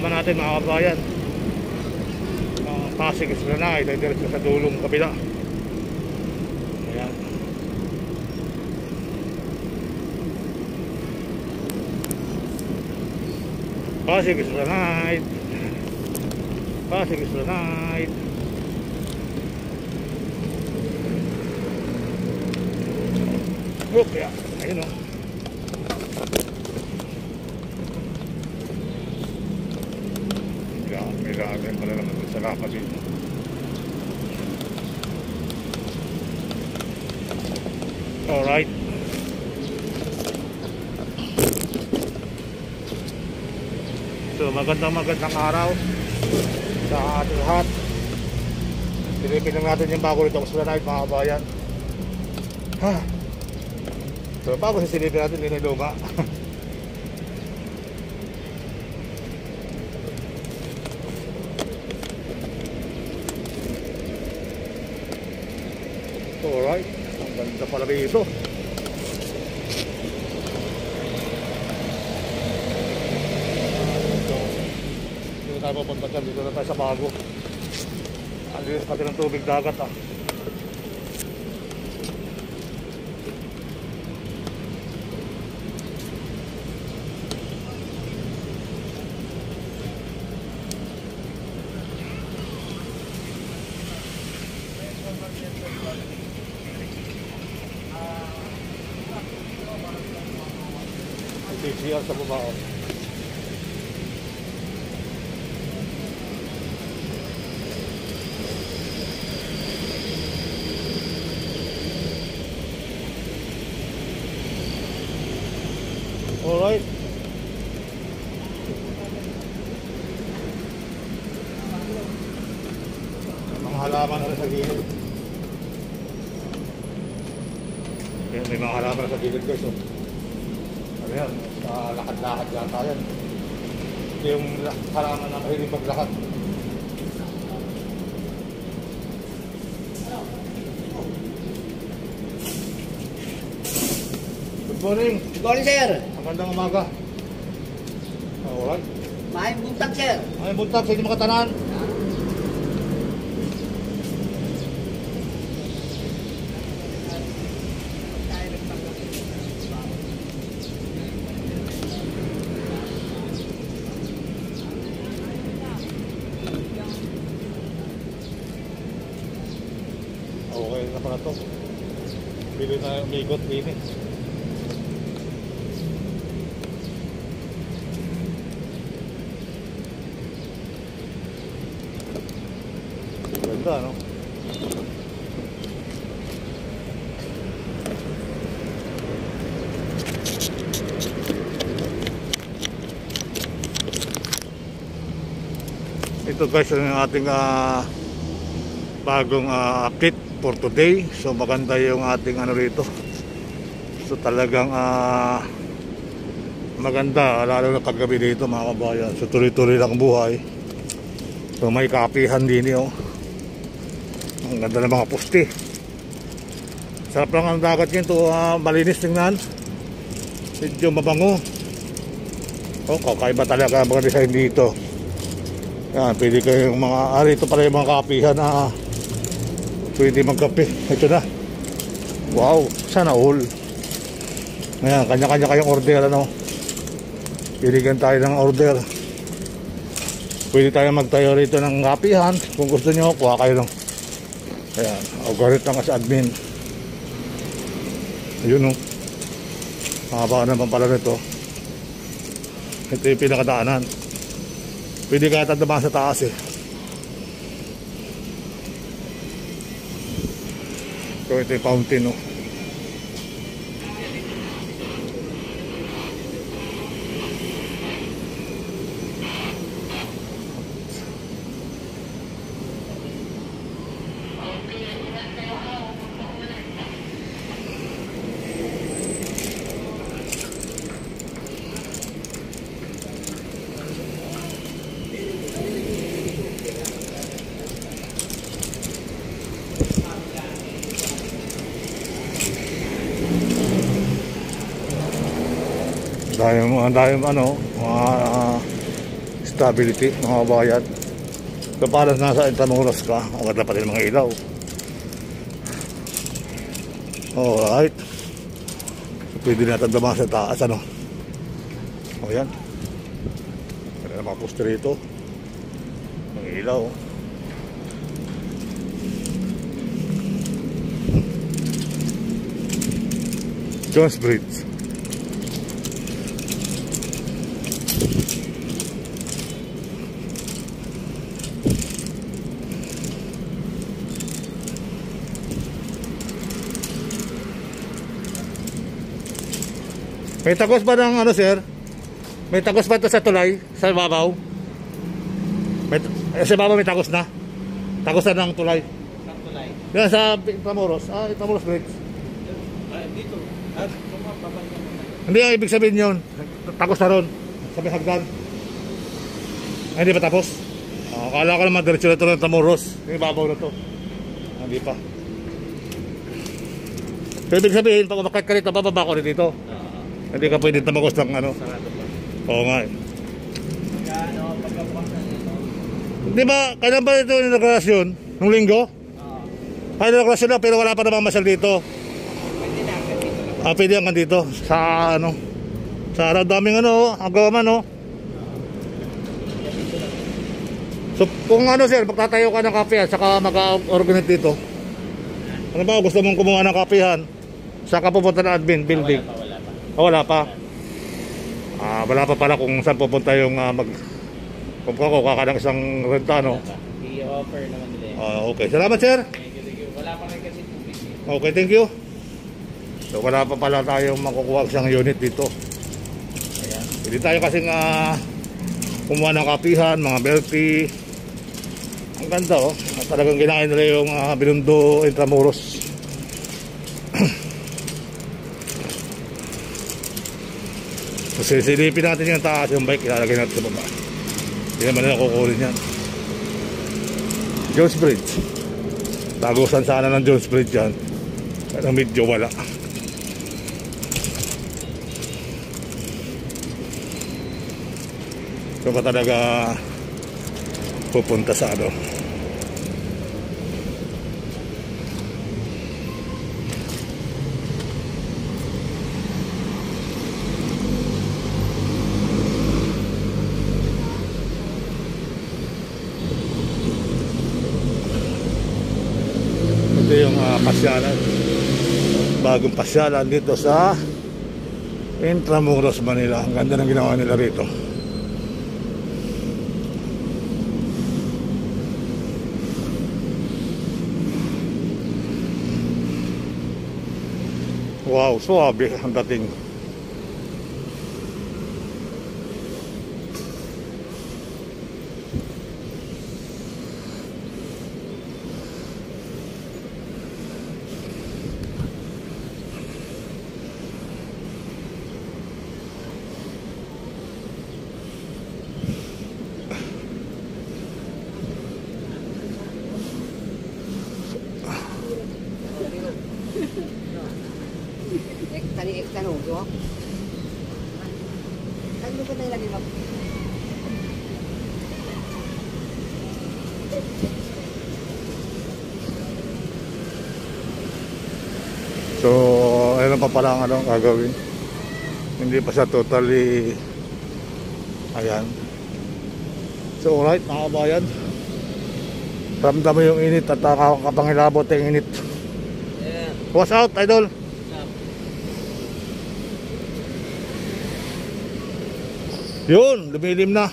kasama natin mga kabayan. Pasig Esplanade, ay diretso sa dulong kabila. Ayan. Pasig Esplanade. Pasig Esplanade. Okay, ayun o. Grabe pala naman sa lapat dito. Alright. So magandang araw sa ating lahat. Silipin lang natin yung bago rito sa Esplanade mga kabayan. So bago sisilipin natin din yung luma. Alright, ang ganda pala dito. Dito tayo papunta dyan, dito na tayo sa bago. Alinis pati ng tubig dagat ah. CCR sa baba. Alright. Mga halaman na rin sa gilid. May mga halaman na sa gilid guys. Ano yan? Lakad-lakad yata yan. Ito yung halaman na mahilig maglakad. Good morning. Good morning, sir. Magandang umaga. Alright. Maayong buntag, sir. Maayong buntag sa inyo mga tanan. Okay na pala ito. Bili na umigot din eh. Ganda no? Ito guys yung ating bagong kit for today. So maganda yung ating ano rito. So talagang maganda lalo na kagabi dito mga kabayan. So tuloy-tuloy lang buhay. So may kapihan din oh. Ang ganda ng mga poste. Sarap lang ang dagat nito, malinis tingnan. Medyo mabango. Oh, kakaiba talaga ang mga design dito. Yan, pwede kayong mga ito pala yung mga kapihan na pwede magkape. Ito na. Wow, sana all. Ayan, kanya-kanya kayong order ano. Piligan tayo ng order. Pwede tayo magtayo rito ng kapihan. Kung gusto nyo, kuha kayo lang. Ayan, ugarit lang sa admin. Ayun o. Mahaba naman pala nito. Ito yung pinakadaanan. Pwede kaya tatamaan sa taas eh. So ito yung fountain o. Dahil ano, mga stability mga kabayan. So parang nasa Intramuros ka, ang ganda pa rin mga ilaw. Alright. So pwede natin dumaan sa taas, ano. O yan. Kaya na mga poster rito. Mga ilaw. Jones Bridge. May tagos ba ng ano, sir? May tagos ba ito sa tulay? Sa babaw? Sa babaw may tagos na? Tagos na ng tulay? Sa tulay? Yan sa Intramuros. Intramuros Bridge. Dito. Hindi, ibig sabihin yun. Tagos na ron. Sabi hagdan. Ay, hindi pa tapos? Akala ko naman diretso na ito ng Intramuros. Yung babaw na ito. Hindi pa. So, ibig sabihin, pag umakit ka rito, bababa ko rin dito. Hindi ka pwede tamagos ng ano. Sarado pa. Oo nga eh. Kaya pagkabukas na dito. Di ba, kailan ba ito yung nagrelasyon? Nung linggo? Ay, nagrelasyon na pero wala pa namang masal dito. Pwede na, dito lang. Pwede hanggang dito. Sa ano. Sa daming ano, agawan no. So, kung ano sir, magtatayo ka ng kape at saka mag-organize dito. Ano ba, gusto mong kumuha ng kapehan? Saka pupunta ng admin building? Wala pa. Wala pa pala kung saan pupunta yung kung kukuha ka ng isang renta, no? I-offer naman nila. Okay. Salamat, sir. Thank you. Wala pa rin kasi tubig. Okay, thank you. So, wala pa pala tayong makukuha isang unit dito. Ayan. Hindi tayo kasing kumuha ng kapihan, mga belty. Ang ganda, oh. Talagang ginain nila yung Binondo Intramuros. So, silipin natin yung taas, yung bike, ilalagay natin sa baba. Hindi naman nila kukunin yan. Jones Bridge. Tagusan sana ng Jones Bridge yan. Pero medyo wala. So, pa talaga pupunta sa ano. Ito yung pasyalan, bagong pasyalan dito sa Intramuros, Manila. Ang ganda ng ginawa nila rito. Wow, suwabe ang dating. Tadi ekstano, yo. Ano ba tayo lagi ba? So, ayun pa pala ang ano gagawin. Hindi pa siya totally. Ayan. So, alright mga kabayan. Ramdam mo yung init at kapangilabot yung init. Yeah. What's out, idol? Yun, lumilim na.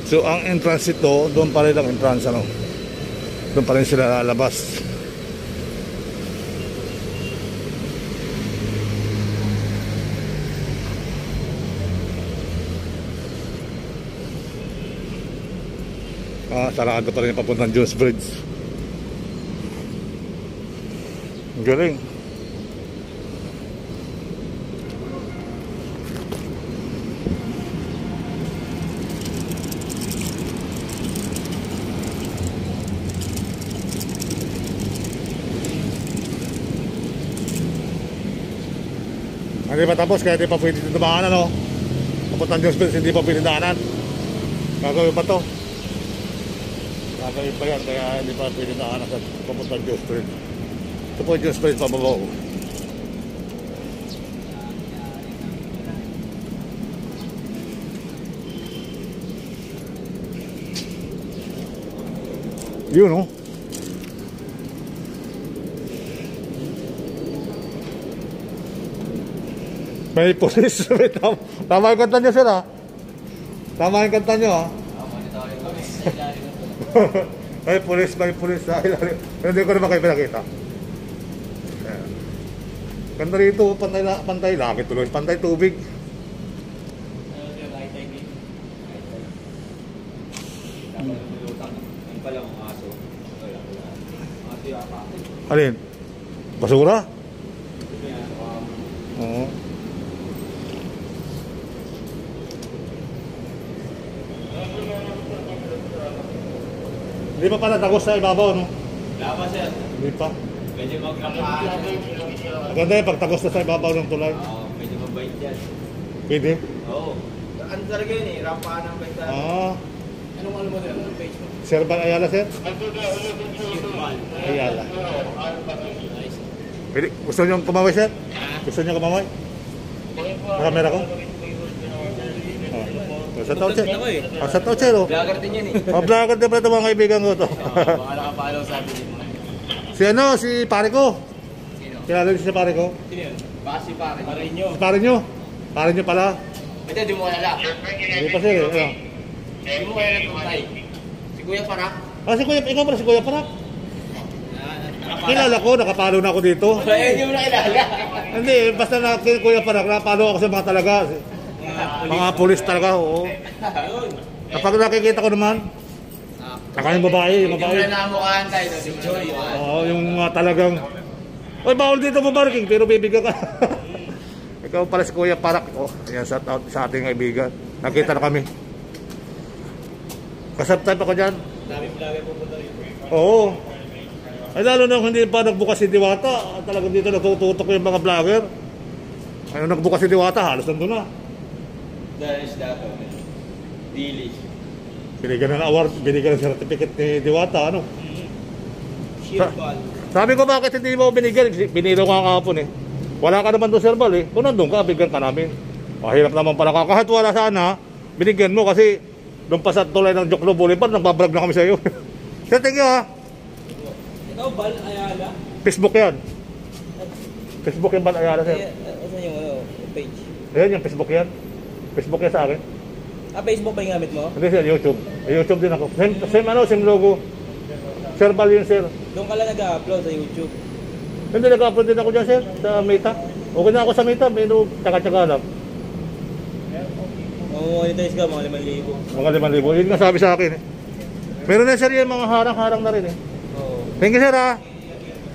So ang entrance ito, doon pa rin ang entrance, ano? Doon pa rin sila lalabas. Sarado pa rin papuntang Jones Bridge. Ang galing. Hindi pa tapos, kaya hindi pa pwede dumaan, ano. Papuntang Diyos Bridge, hindi pa pwede daanan. Gagawin pa to. Gagawin pa yan, kaya hindi pa pwede daanan sa papuntang Diyos Bridge. Ito po yung Diyos Bridge, pababaw. Yun, oh. May pulis. Tama yung kanta nyo, sir, ha? Tama yung kanta nyo, ha? May pulis sa ilalim. Hindi ko naman kayo pinakita. Ayan. Ganda rito, pantay langit tuloy, pantay tubig. Alin? Basura? Oo. Hindi pa pala tagos sa ibabaw, no? Wala pa sir. Hindi pa. Medyo magkakaano. Maganda yung pagtagos na sa ibabaw ng tulay. Oo, medyo mabait yan. Pwede? Oo. Ano talaga yun eh, rampaan ng bait talaga. Ah. Anong mo din? Anong page mo? Sir Bal Ayala, sir? Ayala. Nice. Pwede. Gusto nyo kumaway, sir? Gusto nyo kumaway? Sa camera ko? Sa tao, sir. Sa tao, sir, oh. Vlogger din yan eh. Vlogger din pala ito, mga kaibigan ko to. Baka nakapalaw sa atin mo. Si ano, si pare ko. Sino? Kilala niyo si pare ko? Sino yun? Baka si pare. Pare nyo. Si pare nyo. Pare nyo pala. Ito, di mo kalala. Hindi pa, sir. Ano? Di mo kaya natuntay. Si Kuya Parak. Ah, si Kuya, ikaw pala si Kuya Parak. Kilala ko, nakapalo na ako dito. Kaya hindi mo na kilala. Hindi, basta na Kuya Parak, napalo ako sa mga talaga. Mga pulis talaga, oo. Kapag nakikita ko naman, yung babae, yung Hindi mo babae. na namukhaan tayo. Si Joy. Oo, yung mga talagang, oy, bawal dito mabarking, pero bibigyan ka. Ikaw pala si Kuya Parak. Oh, yan sa ating kaibigan. Nakita na kami. Kasabtime ako dyan. Daming vlogger pupunta rito. Oo. Ay lalo na hindi pa nagbukas si Diwata. Talagang dito natututok yung mga vlogger. Ay nagbukas si Diwata, halos nandun na. Dahil is dato. Dili. Binigyan ng award, binigyan ng certificate ni Diwata, ano? Sheer ball. Sabi ko bakit hindi mo binigyan? Binilo ko kahapon eh. Wala ka naman doon, Sir Bal eh. Kung nandun ka, bigyan ka namin. Mahirap naman pala ka. Kahit wala sana, binigyan mo kasi doon pa sa tulay ng Joklo Boulevard, nagbabrag na kami sa iyo. Sir, thank you ha. Ikaw, Bal Ayala? Facebook yan. Facebook yung Bal Ayala, sir. Saan yung page? Ayan yung Facebook yan. Facebook yan sa akin. Ah, Facebook ba yung gamit mo? Hindi sir, YouTube. YouTube din ako. Same logo. Sir Bal yun, sir. Doon ka lang nag-upload sa YouTube. Hindi, nag-upload din ako dyan, sir. Sa Meta. Okay na ako sa Meta. Pero tsaga-tsaga lang. Monetize ka, mga 5,000. Mga 5,000. Yun nga sabi sa akin eh. Meron na sir yung mga harang-harang na rin eh. Oo. Thank you, sir ha.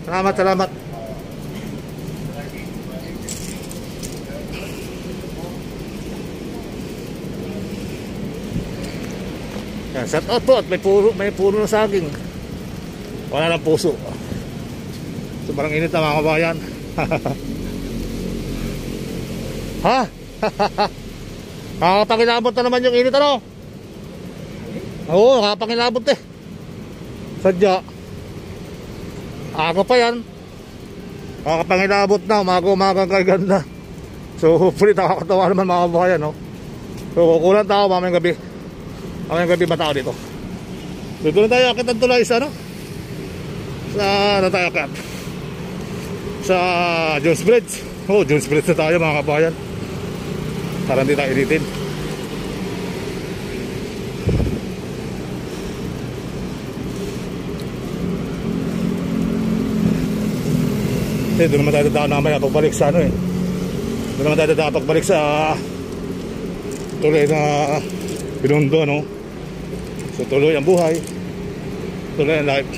Salamat. Yan, shout out po at may puno ng saging. Wala ng puso. Sobrang init na mga kabayan. Ha? Nakakapangilabot na naman yung init, ano? Oo, nakakapangilabot eh. Sadya. Aga pa yan. Nakakapangilabot na, umaga-umagang kay ganda. So hopefully nakakatawa naman mga kabayan, no? So kukulang tao mamayang gabi. Mamayang gabi ba tao dito? Dito na tayo akit ang tulay sa ano? Ano tayo akit? Sa Jones Bridge. Oh, Jones Bridge na tayo mga kabayan. Para hindi tayo initin. Doon naman tayo dadaan naman pagbalik sa ano eh. Doon naman tayo dadaan pagbalik sa tuloy na Binondo, no? So tuloy ang buhay. Tuloy ang life.